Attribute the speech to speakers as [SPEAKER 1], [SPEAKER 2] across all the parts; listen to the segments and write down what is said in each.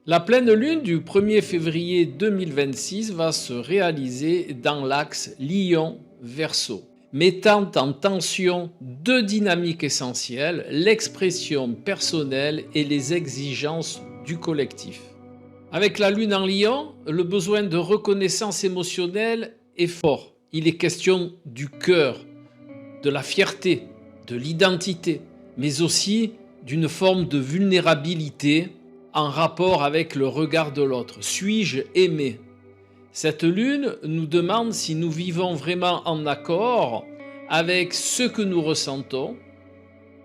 [SPEAKER 1] La pleine lune du 1er février 2026 va se réaliser dans l'axe Lion-Verseau, mettant en tension deux dynamiques essentielles, l'expression personnelle et les exigences du collectif. Avec la lune en Lion, le besoin de reconnaissance émotionnelle est fort. Il est question du cœur, de la fierté, de l'identité, mais aussi d'une forme de vulnérabilité en rapport avec le regard de l'autre. Suis-je aimé? Cette lune nous demande si nous vivons vraiment en accord avec ce que nous ressentons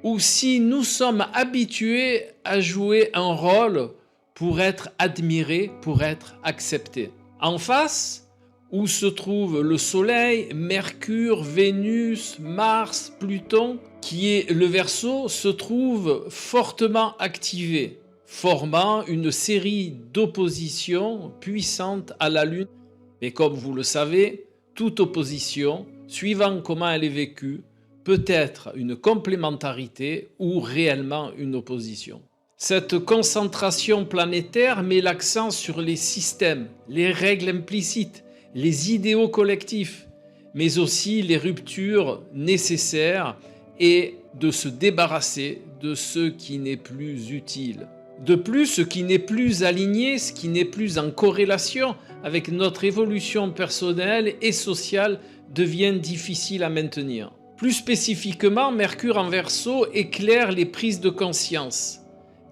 [SPEAKER 1] ou si nous sommes habitués à jouer un rôle pour être admirés, pour être acceptés. En face, où se trouve le Soleil, Mercure, Vénus, Mars, Pluton, qui est le Verseau, se trouve fortement activé, formant une série d'oppositions puissantes à la Lune. Mais comme vous le savez, toute opposition, suivant comment elle est vécue, peut être une complémentarité ou réellement une opposition. Cette concentration planétaire met l'accent sur les systèmes, les règles implicites, les idéaux collectifs, mais aussi les ruptures nécessaires et de se débarrasser de ce qui n'est plus utile. De plus, ce qui n'est plus aligné, ce qui n'est plus en corrélation avec notre évolution personnelle et sociale devient difficile à maintenir. Plus spécifiquement, Mercure en Verseau éclaire les prises de conscience.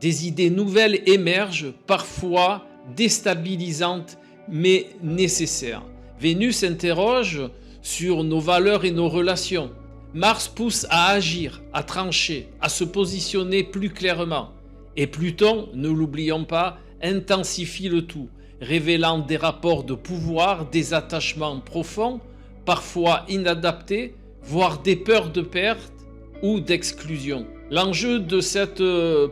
[SPEAKER 1] Des idées nouvelles émergent, parfois déstabilisantes, mais nécessaires. Vénus interroge sur nos valeurs et nos relations. Mars pousse à agir, à trancher, à se positionner plus clairement. Et Pluton, ne l'oublions pas, intensifie le tout, révélant des rapports de pouvoir, des attachements profonds, parfois inadaptés, voire des peurs de perte ou d'exclusion. L'enjeu de cette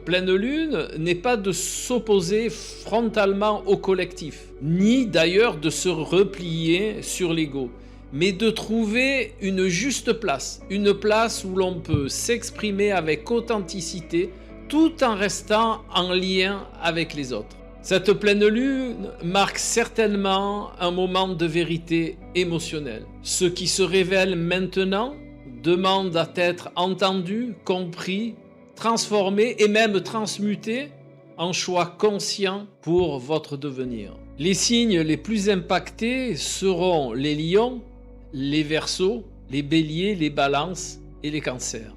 [SPEAKER 1] pleine lune n'est pas de s'opposer frontalement au collectif, ni d'ailleurs de se replier sur l'ego, mais de trouver une juste place, une place où l'on peut s'exprimer avec authenticité tout en restant en lien avec les autres. Cette pleine lune marque certainement un moment de vérité émotionnelle. Ce qui se révèle maintenant demande à être entendu, compris, transformé et même transmuté en choix conscients pour votre devenir. Les signes les plus impactés seront les lions, les verseaux, les béliers, les balances et les cancers.